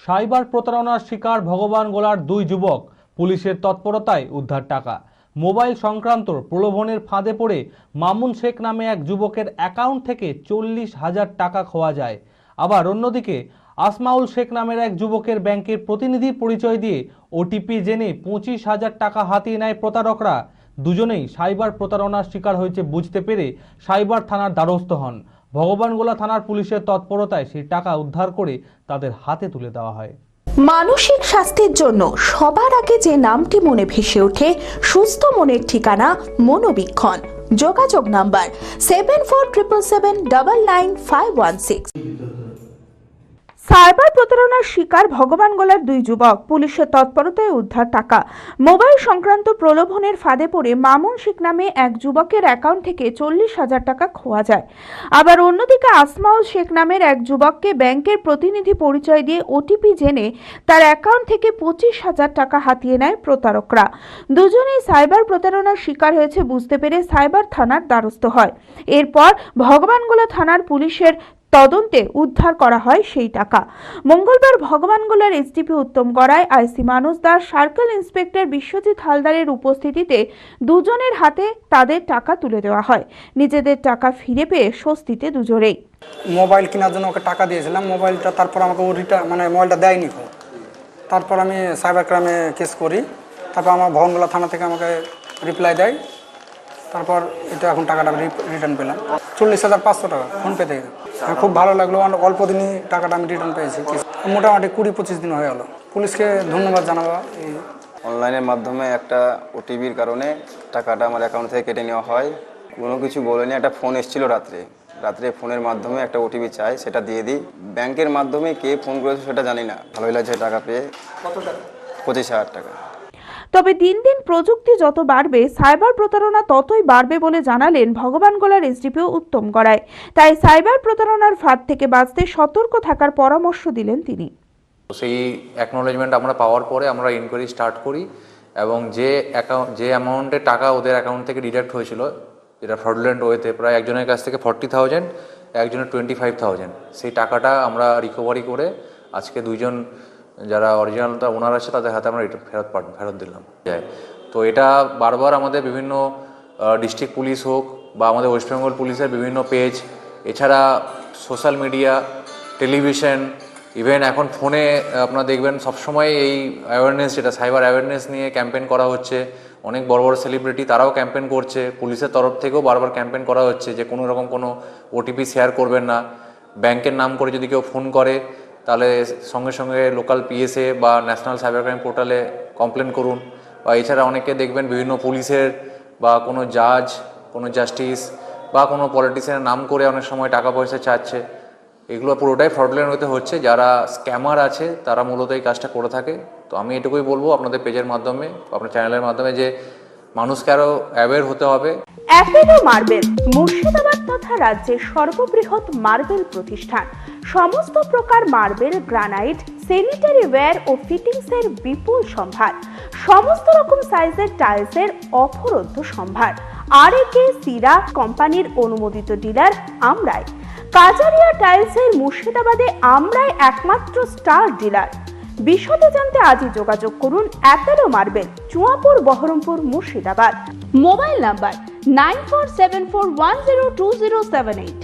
Cyber প্রতারণার শিকার ভগবানগোলার দুই যুবক, পুলিশের তৎপরতায় উদ্ধার টাকা। মোবাইল সংক্রান্ত প্রলোভনের ফাঁদে পড়ে মামুন শেখ নামে এক যুবকের অ্যাকাউন্ট থেকে 40,000 টাকা খোয়া যায়। আবার অন্যদিকে আসমাউল শেখ নামের এক যুবকের ব্যাংকের প্রতিনিধির পরিচয় দিয়ে ওটিপি জেনে 25,000 টাকা হাতিয়ে নেয় প্রতারকরা। দুজনেই সাইবার প্রতারণার শিকার হয়েছে বুঝতে পেরে সাইবার থানার দ্বারস্থ হন। ভগবানগোলা থানার পুলিশের তৎপরতায় সেই টাকা উদ্ধার করে তাদের হাতে তুলে দেওয়া হয়। মানসিক স্বাস্থ্যের জন্য সবার আগে যে নামটি মনে ভেসে ওঠে, সুস্থ মনের ঠিকানা মনোবীক্ষণ। যোগাযোগ নাম্বার 7477799516। সাইবার প্রতারণার শিকার ভগবানগোলার দুই যুবক, পুলিশের তৎপরতায় উদ্ধার টাকা। মোবাইল সংক্রান্ত প্রলোভনের ফাঁদে পড়ে মামুন শেখ নামে এক যুবকের অ্যাকাউন্ট থেকে 40,000 টাকা খোয়া যায়। আবার অন্যদিকে আসমাউল শেখ নামের এক যুবককে ব্যাংকের প্রতিনিধি পরিচয় দিয়ে ওটিপি জেনে তার অ্যাকাউন্ট থেকে 25,000 টাকা হাতিয়ে নেয় প্রতারকরা। দুজনেই সাইবার প্রতারণার শিকার হয়েছে বুঝতে পেরে সাইবার থানার দ্বারস্থ হয়। এরপর ভগবানগোলা থানার পুলিশের তদন্তে উদ্ধার করা হয় সেই টাকা। মঙ্গলবার ভগবানগোলার এসডিপি উত্তম গড়াই, আইসি মানস দাস, সার্কেল ইন্সপেক্টর বিশ্বজিৎ হালদারের উপস্থিতিতে দুজনের হাতে তাদের টাকা তুলে দেওয়া হয়। নিজেদের টাকা ফিরে পেয়ে স্বস্তিতে দুজনেই। মোবাইল কেনার জন্য ওকে টাকা দিয়েছিলাম, মোবাইলটা তারপর আমাকে ও মোবাইলটা দেয়নি। তারপর আমি সাইবার ক্রাইমে কেস করি, তারপর আমার ভগবানগোলা থানা থেকে আমাকে রিপ্লাই দেয়। তারপর এটা এখন টাকাটা রিটার্ন পেলাম, 40,500 টাকা ফোনপে থেকে। খুব ভালো লাগলো, অল্প দিনই টাকাটা আমি রিটার্ন পেয়েছি। মোটামুটি 20-25 দিন হয়ে গেল। পুলিশকে ধন্যবাদ জানাবো। অনলাইনের মাধ্যমে একটা ওটিপির কারণে টাকাটা আমার অ্যাকাউন্ট থেকে কেটে নেওয়া হয়। কোনো কিছু বলেনি, একটা ফোন এসেছিল রাত্রে ফোনের মাধ্যমে একটা ওটিপি চাই, সেটা দিয়ে দিই। ব্যাংকের মাধ্যমে কে ফোন করেছে সেটা জানি না। ভালোই লাগছে টাকা পেয়ে। কত টাকা? 25,000 টাকা। তবে দিন দিন প্রযুক্তি যত বাড়বে, সাইবার প্রতারণা ততই বাড়বে বলে জানালেন ভগবানগোলার এসডিপিও উত্তম গড়াই। তাই সাইবার প্রতারণার ফাঁদ থেকে বাঁচতে সতর্ক থাকার পরামর্শ দিলেন তিনি। সেই অ্যাকনোলেজমেন্ট আমরা পাওয়ার পরে আমরা ইনকোয়ারি স্টার্ট করি এবং যে অ্যামাউন্টের টাকা ওদের অ্যাকাউন্ট থেকে ডিডাক্ট হয়েছিল, যেটা ফ্রডুলেন্ট ওয়েতে, প্রায় একজনের কাছ থেকে 40,000, একজনের 25,000, সেই টাকাটা আমরা রিকভারি করে আজকে দুইজন যারা অরিজিনাল ওনার আছে তাদের হাতে আমরা ফেরত দিলাম। তো এটা বারবার আমাদের বিভিন্ন ডিস্ট্রিক্ট পুলিশ হোক বা আমাদের ওয়েস্ট বেঙ্গল পুলিশের বিভিন্ন পেজ, এছাড়া সোশ্যাল মিডিয়া, টেলিভিশন, ইভেন এখন ফোনে আপনারা দেখবেন সবসময় এই অ্যাওয়ারনেস, যেটা সাইবার অ্যাওয়ারনেস নিয়ে ক্যাম্পেইন করা হচ্ছে। অনেক বড় বড় সেলিব্রিটি তারাও ক্যাম্পেইন করছে, পুলিশের তরফ থেকেও বারবার ক্যাম্পেইন করা হচ্ছে যে কোনো রকম কোনো ওটিপি শেয়ার করবেন না। ব্যাংকের নাম করে যদি কেউ ফোন করে তাহলে সঙ্গে সঙ্গে লোকাল পিএসএ বা ন্যাশনাল সাইবার ক্রাইম পোর্টালে কমপ্লেন করুন। বা এছাড়া অনেকে দেখবেন বিভিন্ন পুলিশের বা কোনো জাজ, কোনো জাস্টিস বা কোনো পলিটিশিয়ানের নাম করে অনেক সময় টাকা পয়সা চাচ্ছে। এগুলো পুরোটাই ফ্রডুলেন্ট হতে হচ্ছে। যারা স্ক্যামার আছে তারা মূলত এই কাজটা করে থাকে। তো আমি এটুকুই বলবো আপনাদের পেজের মাধ্যমে, আপনার চ্যানেলের মাধ্যমে, যে মানুষকে আরও অ্যাওয়্যার হতে হবে। অ্যাপেলো মার্বেল মুর্শিদাবাদ তথা রাজ্যের সর্ববৃহৎ মার্বেল প্রতিষ্ঠান। সমস্ত প্রকার মার্বেল, গ্রানাইট, স্যানিটারি ওয়্যার ও ফিটিংসের বিপুল সম্ভার। সমস্ত রকম সাইজের টাইলসের অফুরন্ত সম্ভার। আর.এ.কে সিরা কোম্পানির অনুমোদিত ডিলার আমরাই। কাজারিয়া টাইলসের মুর্শিদাবাদে আমরাই একমাত্র স্টার ডিলার। বিশদে জানতে আজই যোগাযোগ করুন Apollo marble, Chuapur, Baharampur, Murshidabad. Mobile number 9474102078।